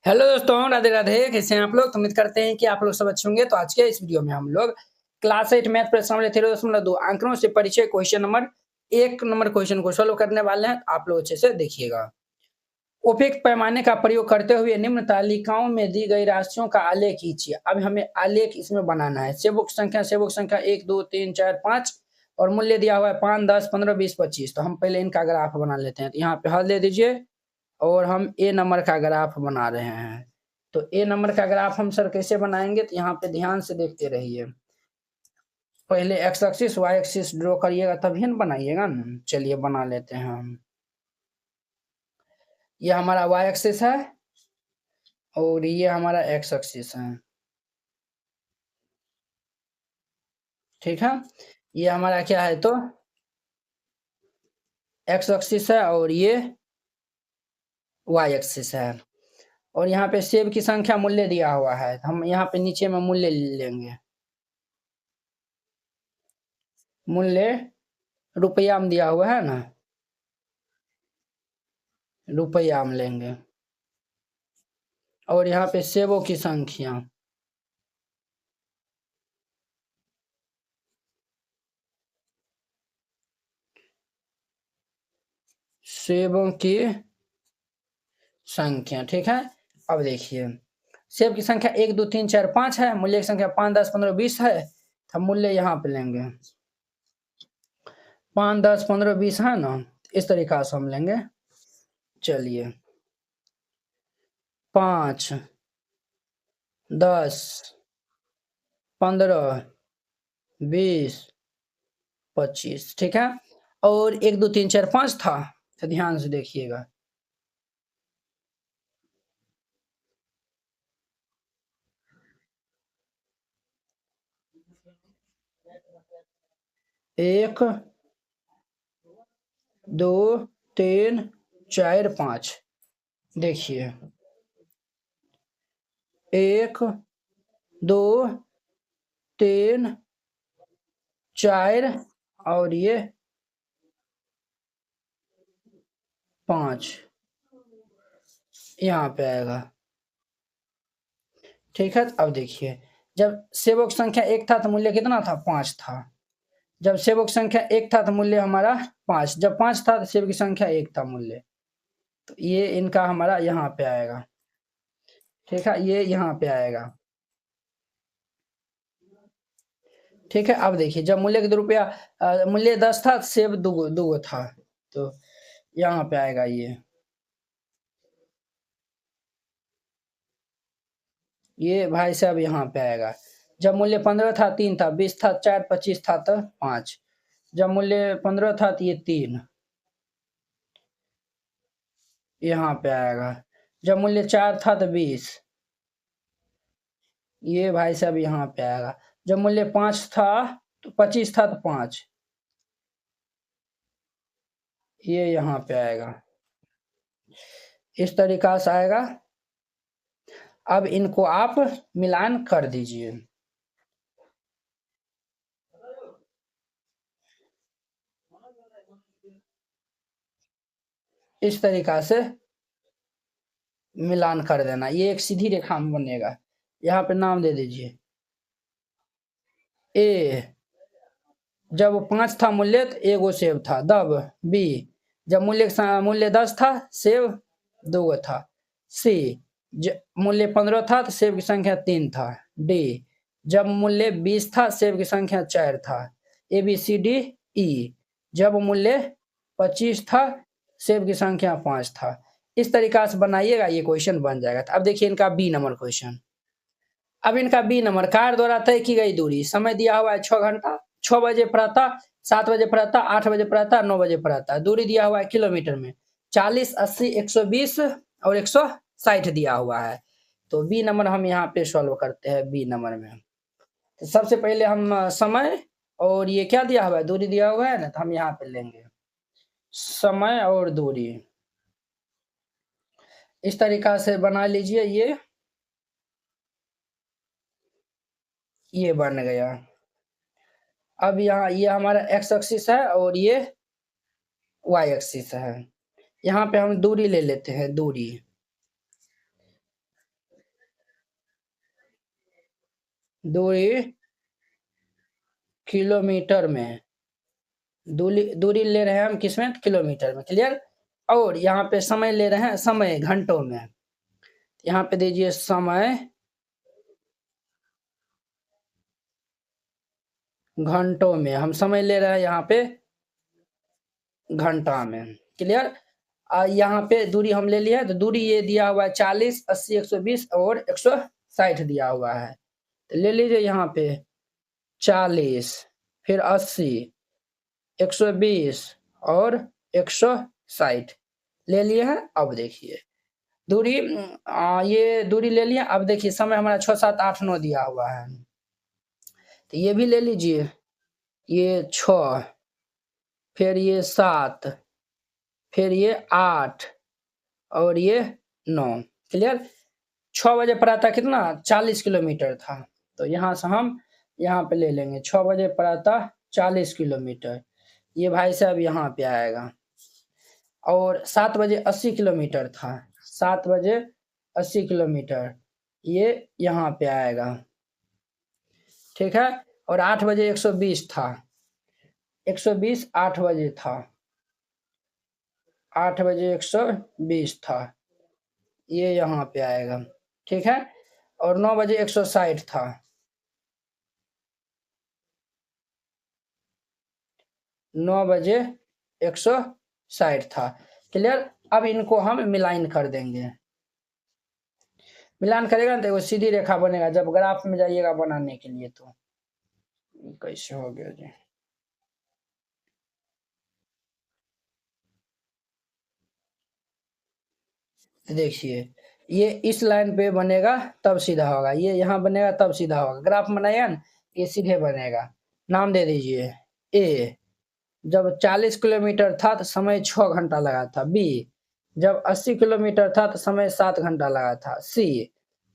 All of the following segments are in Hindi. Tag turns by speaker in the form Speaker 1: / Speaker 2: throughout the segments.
Speaker 1: हेलो दोस्तों, राधे राधे। कैसे हैं आप लोग? तो उम्मीद करते हैं कि आप लोग सब अच्छे होंगे। तो आज के इस वीडियो में हम लोग क्लास 8 मैथ प्रश्न नंबर 13.2 आंकड़ों से परिचय क्वेश्चन नंबर 1 नंबर क्वेश्चन को सॉल्व करने वाले हैं। आप लोग अच्छे से देखिएगा। उपयुक्त पैमाने का प्रयोग करते हुए निम्न तालिकाओं में दी गई राशियों का आलेख कीजिए। अब हमें आलेख इसमें बनाना है। सेवक संख्या 1 2 3 4 5 और मूल्य दिया हुआ है 5 10 15 20 25। तो हम पहले इनका ग्राफ बना लेते हैं। तो यहाँ पे हल दे दीजिए और हम ए नंबर का ग्राफ बना रहे हैं। तो ए नंबर का ग्राफ हम सर कैसे बनाएंगे? तो यहाँ पे ध्यान से देखते रहिए। पहले x axis y axis draw करिएगा तभी न बनाइएगा ना। चलिए बना लेते हैं हम। ये हमारा वाई एक्सिस है और ये हमारा एक्स एक्सिस है। ठीक है, ये हमारा क्या है तो एक्स एक्सिस है और ये वाई एक्सिस है। और यहाँ पे सेब की संख्या मूल्य दिया हुआ है। हम यहाँ पे नीचे में मूल्य लेंगे। मूल्य रुपया में दिया हुआ है ना, रुपया में लेंगे। और यहाँ पे सेबों की संख्या, सेबों की संख्या। ठीक है, अब देखिए सेब की संख्या 1 2 3 4 5 है। मूल्य की संख्या 5 10 15 20 है। हम मूल्य यहाँ पे लेंगे 5 10 15 20 है ना। इस तरीका से हम लेंगे। चलिए 5 10 15 20 25। ठीक है, और 1 2 3 4 5 था। तो ध्यान से देखिएगा। एक 2 3 4 5। देखिए 1 2 3 4 और ये 5 यहाँ पे आएगा। ठीक है, अब देखिए जब सेवक संख्या 1 था तो मूल्य कितना था? 5 था। जब सेवक संख्या 1 था तो मूल्य हमारा 5। जब 5 था तो सेवक की संख्या 1 था मूल्य। तो ये इनका हमारा यहाँ पे आएगा। ठीक है, ये यहाँ पे आएगा। ठीक है, अब देखिए जब मूल्य के रुपया मूल्य 10 था, सेब दो था। तो यहाँ पे आएगा ये भाई साहब यहाँ पे आएगा। जब मूल्य 15 था 3 था, 20 था 4, 25 था तो 5। जब मूल्य 15 था तो ये 3 यहाँ पे आएगा। जब मूल्य 4 था तो 20, ये भाई साहब यहाँ पे आएगा। जब मूल्य 5 था तो 25 था तो 5, ये यहाँ पे आएगा। इस तरीका से आएगा। अब इनको आप मिलान कर दीजिए। इस तरीका से मिलान कर देना। ये एक सीधी रेखा में बनेगा। यहाँ पे नाम दे दीजिए ए। जब 5 था मूल्य तो एगो सेब था। तब बी जब मूल्य 10 था, सेब 2 था। सी मूल्य 15 था तो सेब की संख्या 3 था। डी जब मूल्य 20 था, सेब की संख्या 4 था। A B C D E जब मूल्य 25 था, सेब की संख्या 5 था। इस तरीका से बनाइएगा, ये क्वेश्चन बन जाएगा। अब देखिए इनका बी नंबर क्वेश्चन। अब इनका बी नंबर कार द्वारा तय की गई दूरी। समय दिया हुआ है 6 घंटा। 6 बजे प्रातः, 7 बजे प्रातः, 8 बजे प्रातः, 9 बजे प्रातः। दूरी दिया हुआ है किलोमीटर में। 40 80 120 और 160 दिया हुआ है। तो बी नंबर हम यहाँ पे सॉल्व करते हैं। बी नंबर में तो सबसे पहले हम समय और ये क्या दिया हुआ है, दूरी दिया हुआ है ना, तो हम यहाँ पे लेंगे समय और दूरी। इस तरीका से बना लीजिए। ये बन गया। अब यहाँ ये हमारा एक्स एक्सिस है और ये वाई एक्सिस है। यहाँ पे हम दूरी ले लेते हैं। दूरी दूरी किलोमीटर में, दूरी ले रहे हैं हम किसमें, किलोमीटर में, क्लियर। और यहाँ पे समय ले रहे हैं, समय घंटों में, यहाँ पे दीजिए समय घंटों में, हम समय ले रहे हैं यहाँ पे घंटा में, क्लियर। यहाँ पे दूरी हम ले लिया है, तो दूरी ये दिया हुआ है 40, 80, 120 और 160 दिया हुआ है, तो ले लीजिए यहाँ पे 40, फिर 80, 120 और 160 ले लिए हैं। अब देखिए दूरी, ये दूरी ले लिया। अब देखिए समय हमारा 6, 7, 8, 9 दिया हुआ है, तो ये भी ले लीजिए, ये 6, फिर ये 7, फिर ये 8 और ये 9, क्लियर। 6 बजे पड़ा था कितना, 40 किलोमीटर था, तो यहाँ से हम यहाँ पे ले लेंगे 6 बजे पड़ा था 40 किलोमीटर, ये भाई साहब यहाँ पे आएगा। और 7 बजे 80 किलोमीटर था, 7 बजे 80 किलोमीटर, ये यहाँ पे आएगा, ठीक है। और 8 बजे 120 था, 120 8 बजे था, 8 बजे 120 था, ये यहाँ पे आएगा, ठीक है। और 9 बजे 160 था, 9 बजे 160 था, क्लियर। अब इनको हम मिलान कर देंगे, मिलान करेगा ना तो वो सीधी रेखा बनेगा, जब ग्राफ में जाइएगा बनाने के लिए। तो कैसे हो गया जी, देखिए ये इस लाइन पे बनेगा तब सीधा होगा, ये यहाँ बनेगा तब सीधा होगा, ग्राफ बनाएगा ना ये सीधे बनेगा। नाम दे दीजिए ए, जब 40 किलोमीटर था तो समय 6 घंटा लगा था। बी, जब 80 किलोमीटर था तो समय 7 घंटा लगा था। सी,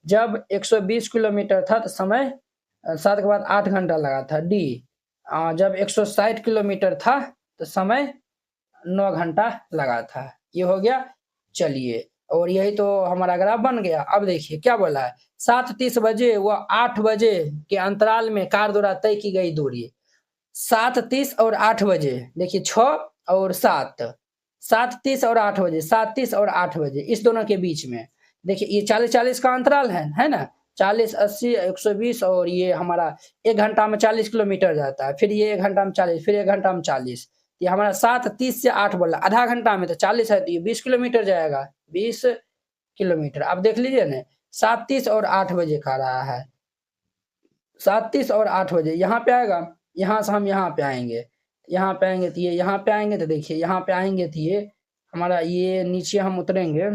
Speaker 1: जब 120 किलोमीटर था तो समय 7 के बाद 8 घंटा लगा था। डी, जब 160 किलोमीटर था तो समय 9 घंटा लगा था। ये हो गया, चलिए, और यही तो हमारा ग्राफ बन गया। अब देखिए क्या बोला है, 7:30 बजे व 8 बजे के अंतराल में कार द्वारा तय की गई दूरी। 7:30 और 8 बजे, देखिए 6 और 7, 7:30 और 8 बजे, 7:30 और 8 बजे, इस दोनों के बीच में देखिए ये 40-40 का अंतराल है ना, 40, 80, 120, और ये हमारा 1 घंटा में 40 किलोमीटर जाता है, फिर ये 1 घंटा में 40, फिर 1 घंटा में 40, ये हमारा 7:30 से 8 बोला, आधा घंटा में तो 40 है, तो ये 20 किलोमीटर जाएगा, 20 किलोमीटर। अब देख लीजिए ना, 7:30 और 8 बजे खा रहा है, 7:30 और 8 बजे यहाँ पे आएगा, यहाँ से हम यहाँ पे आएंगे, यहाँ पे आएंगे तो ये यहाँ पे आएंगे, तो देखिए यहाँ पे आएंगे तो ये हमारा, ये नीचे हम उतरेंगे,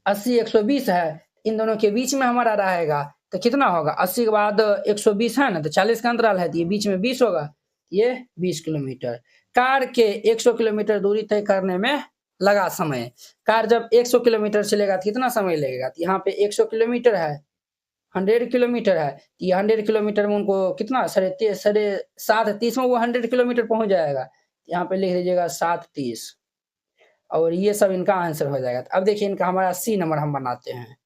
Speaker 1: 80, 120 है, इन दोनों के बीच में हमारा रहेगा, तो कितना होगा, 80 के बाद 120 है ना, तो 40 का अंतराल है, तो ये बीच में 20 होगा, ये 20 किलोमीटर। कार के 100 किलोमीटर दूरी तय करने में लगा समय, कार जब 100 किलोमीटर चलेगा तो कितना समय लगेगा, तो यहाँ पे 100 किलोमीटर है, 100 किलोमीटर है, तो ये 100 किलोमीटर में उनको कितना, 7:30 में वो 100 किलोमीटर पहुंच जाएगा, यहाँ पे लिख दीजिएगा 7:30, और ये सब इनका आंसर हो जाएगा। अब देखिए इनका हमारा सी नंबर हम बनाते हैं।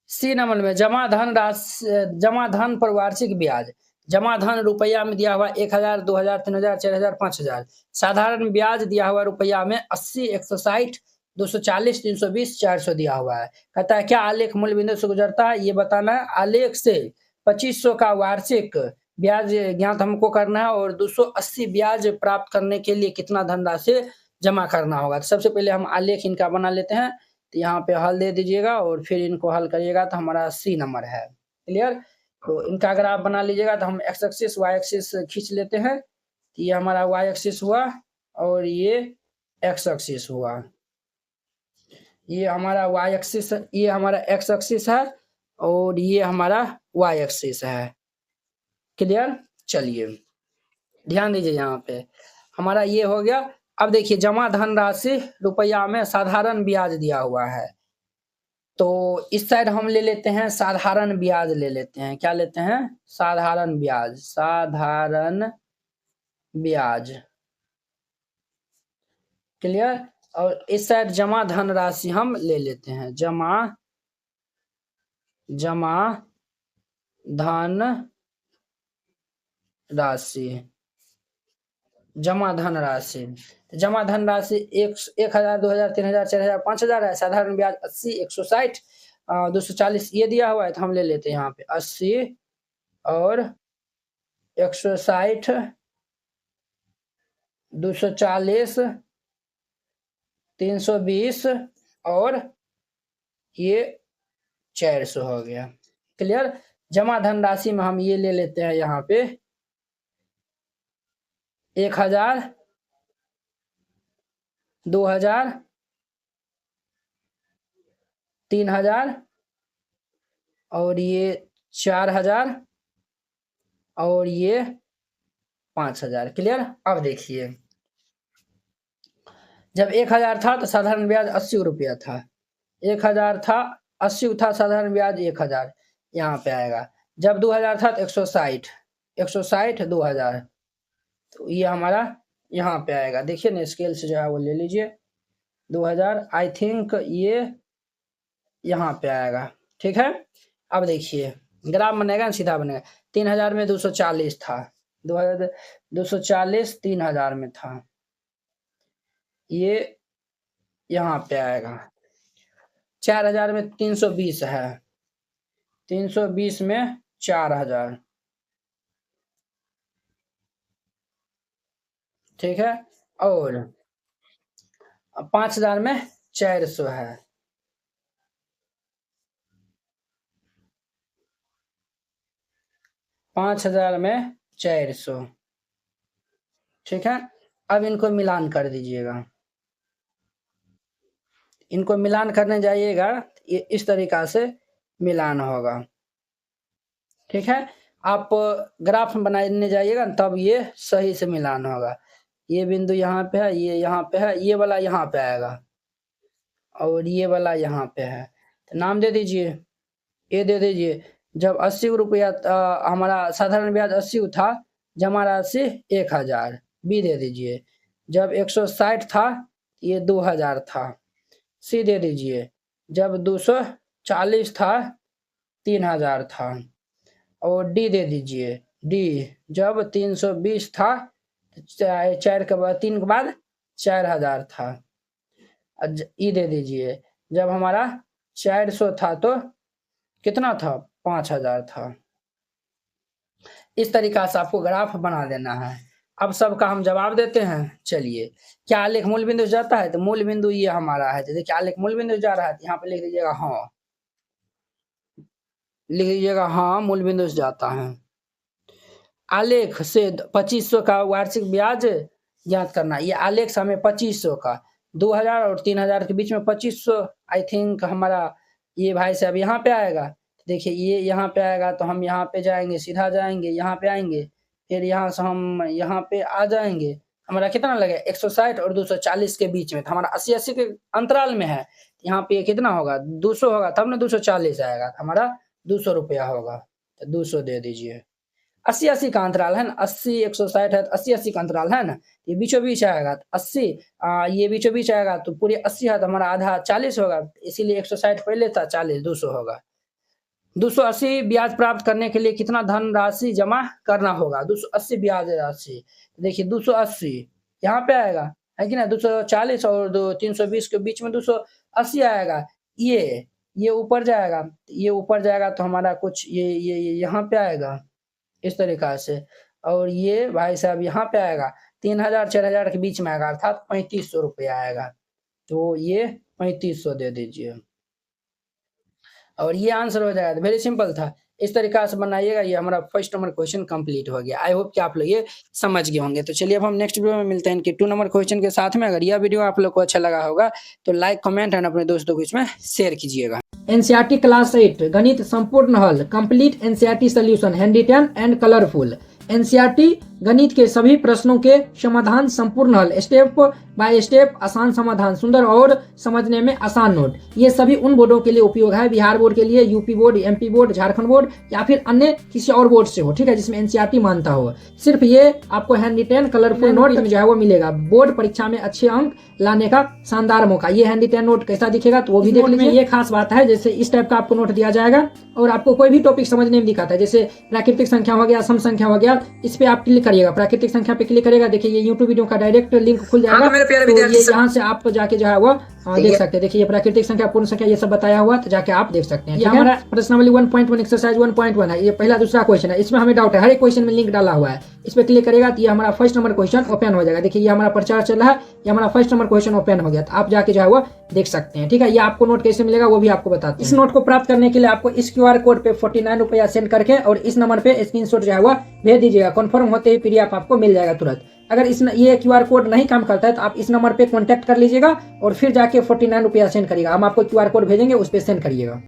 Speaker 1: सी नंबर में जमा धन राशि, जमा धन पर वार्षिक ब्याज, जमा धन रुपया में दिया हुआ 1000, 2000, 3000, 4000, 5000, साधारण ब्याज दिया हुआ रुपया में 80, 160, 240, 320, 400 दिया हुआ है। कहता है क्या आलेख मूल बिंदु से गुजरता है, ये बताना है। आलेख से 2500 का वार्षिक ब्याज ज्ञात हमको करना है, और 280 ब्याज प्राप्त करने के लिए कितना धनराशि जमा करना होगा। तो सबसे पहले हम आलेख इनका बना लेते हैं, तो यहाँ पे हल दे दीजिएगा और फिर इनको हल करिएगा, तो हमारा सी नंबर है, क्लियर। तो इनका अगर आप बना लीजिएगा, तो हम एक्स एक्सिस वाई एक्सिस खींच लेते हैं, तो ये हमारा वाई एक्सिस हुआ और ये एक्स एक्सिस हुआ, ये हमारा वाई एक्सिस, ये हमारा एक्स एक्सिस है और ये हमारा वाई एक्सिस है, क्लियर। चलिए ध्यान दीजिए, यहाँ पे हमारा ये हो गया। अब देखिए जमा धनराशि रुपया में साधारण ब्याज दिया हुआ है, तो इस साइड हम ले लेते हैं साधारण ब्याज, ले लेते हैं, क्या लेते हैं, साधारण ब्याज, साधारण ब्याज, क्लियर। और इस साइड जमा धनराशि हम ले लेते हैं, जमा जमा धन राशि, जमा धन राशि। जमा धन राशि 1000, 2000, 3000, 4000, 5000 है। साधारण ब्याज 80, 160, 240 ये दिया हुआ है, तो हम ले लेते हैं यहाँ पे 80 और 160, 240, 320 और ये 400 हो गया। क्लियर। जमा धन राशि में हम ये ले लेते हैं यहाँ पे 1000, 2000, 3000 और ये 4000 और ये 5000। क्लियर। अब देखिए, जब 1000 था तो साधारण ब्याज 80 रुपया था। 1000 था, 80 था, साधारण ब्याज 1000 यहाँ पे आएगा। जब 2000 था तो 160, 160, 2000, तो ये हमारा यहाँ पे आएगा। देखिए ना, स्केल से जो है वो ले लीजिए 2000, आई थिंक ये यहाँ पे आएगा। ठीक है। अब देखिए ग्राफ बनेगा ना, सीधा बनेगा। 3000 में 240 था, 240 3000 में था, ये यहाँ पे आएगा। 4000 में 320 है, 320 में 4000। ठीक है। और 5000 में 400 है, 5000 में 400। ठीक है। अब इनको मिलान कर दीजिएगा, इनको मिलान करने जाइएगा, ये इस तरीका से मिलान होगा। ठीक है। आप ग्राफ बनाने जाइएगा तब ये सही से मिलान होगा। ये बिंदु यहाँ पे है, ये यहाँ पे है, ये वाला यहाँ पे आएगा और ये वाला यहाँ पे है, तो नाम दे दीजिए, ये दे दीजिए। जब 80 रुपया हमारा साधारण ब्याज 80 था, जमा राशि 1000, बी दे दीजिए। जब 160 था, ये 2000 था, सी दे दीजिए। जब 240 था, 3000 था, और डी दे दीजिए। डी जब 320 था, 4 के बाद 3 के बाद 4000 था। ई दे दीजिए। जब हमारा 400 था तो कितना था, 5000 था। इस तरीका से आपको ग्राफ बना देना है। अब सबका हम जवाब देते हैं। चलिए, क्या आलेख मूल बिंदु से जाता है, तो मूल बिंदु ये हमारा है। तो देखिए आलेख मूल बिंदु से जा रहा है, तो यहाँ पे लिख दीजिएगा हाँ, लिख दीजिएगा हाँ, मूल बिंदु से जाता है। आलेख से 2500 का वार्षिक ब्याज ज्ञात करना। ये आलेख से हमें 2500 का, 2000 और 3000 के बीच में 2500 आई थिंक हमारा ये भाई साहब यहाँ पे आएगा। देखिए ये यहाँ पे आएगा, तो हम यहाँ पे जाएंगे, सीधा जाएंगे, यहाँ पे आएंगे, फिर यहाँ से हम यहाँ पे आ जाएंगे। हमारा कितना लगेगा, 160 और 240 के बीच में, तो हमारा 80-80 के अंतराल में है। यहाँ पे कितना होगा, 200 होगा, तब ना 240 आएगा, तो हमारा 200 रुपया होगा, तो 200 दे दीजिए। 80-80 का अंतराल है ना, 80 160 है, तो 80-80 का अंतराल है ना, ये बीचों बीच आएगा, तो 80 ये बीचों बीच आएगा, तो पूरे 80 है, तो हमारा आधा 40 होगा, इसीलिए 160 पहले था, 40 200 होगा। 280 ब्याज प्राप्त करने के लिए कितना धन राशि जमा करना होगा, 280 ब्याज राशि। देखिए 280 यहाँ पे आएगा, है कि ना, 240 और 320 के बीच में 280 आएगा। ये ऊपर जाएगा, ये ऊपर जाएगा, तो हमारा कुछ ये यहाँ पे आएगा इस तरीका से, और ये भाई साहब यहाँ पे आएगा, 3000 4000 के बीच में आएगा, अर्थात 3500 रुपया आएगा। तो ये 3500 दे दीजिए, और ये आंसर हो जाएगा। वेरी सिंपल था, इस तरीका से बनाइएगा। ये हमारा फर्स्ट नंबर क्वेश्चन कंप्लीट हो गया। आई होप कि आप लोग ये समझ गए होंगे। तो चलिए अब हम नेक्स्ट वीडियो में मिलते हैं कि 2 नंबर क्वेश्चन के साथ में। अगर यह वीडियो आप लोग को अच्छा लगा होगा तो लाइक कमेंट एंड अपने दोस्तों को इसमें शेयर कीजिएगा। एनसीईआरटी क्लास 8 गणित संपूर्ण हल complete NCERT solution handwritten and colourful. NCERT
Speaker 2: गणित के सभी प्रश्नों के समाधान, संपूर्ण हल, स्टेप बाय स्टेप आसान समाधान, सुंदर और समझने में आसान नोट। ये सभी उन बोर्डों के लिए उपयोग है, बिहार बोर्ड के लिए, UP board, MP board, Jharkhand board या फिर अन्य किसी और बोर्ड से हो, ठीक है, जिसमें एनसीईआरटी मानता हो। सिर्फ ये आपको हैंड रिटेन कलरफुल नोट में जो है वो मिलेगा। बोर्ड परीक्षा में अच्छे अंक लाने का शानदार मौका। ये हैंड रिटेन नोट कैसा दिखेगा तो वो भी देख लीजिए। ये खास बात है, जैसे इस टाइप का आपको नोट दिया जाएगा और आपको कोई भी टॉपिक समझने में दिखाता है, जैसे प्राकृतिक संख्या हो गया, सम संख्या हो गया, इस पे आप क्लिक करिएगा, प्राकृतिक संख्या पे क्लिक करिएगा, देखिए ये यूट्यूब वीडियो का डायरेक्ट लिंक खुल जाएगा। तो ये यहाँ से आप जाके जो है वो देख सकते हैं। देखिए ये प्राकृतिक संख्या, पूर्ण संख्या, ये सब बताया हुआ, तो जाके आप देख सकते हैं। ये हमारा प्रश्नावली 1.1 एक्सरसाइज 1.1 है। ये पहला दूसरा क्वेश्चन है, इसमें हमें डाउट है, हर एक क्वेश्चन में लिंक डाला हुआ है। इस पे क्लिक करेगा तो ये हमारा फर्स्ट नंबर क्वेश्चन ओपन हो जाएगा। देखिए ये हमारा प्रचार चल रहा है, ये हमारा फर्स्ट नंबर क्वेश्चन ओपन हो गया, तो आप जाके जो है वो देख सकते हैं, ठीक है। ये आपको नोट कैसे मिलेगा वो भी आपको बताते हैं। इस नोट को प्राप्त करने के लिए आपको इस QR कोड पे 49 रुपया सेंड करके और इस नंबर पे स्क्रीनशॉट जो है वो भेज दीजिएगा। कन्फर्म होते ही PDF आपको मिल जाएगा तुरंत। अगर ये QR कोड नहीं काम करता है तो आप इस नंबर पे कांटेक्ट कर लीजिएगा और फिर जाके 49 रुपया सेंड करिएगा। हम आपको QR कोड भेजेंगे, उस पर सेंड करिएगा।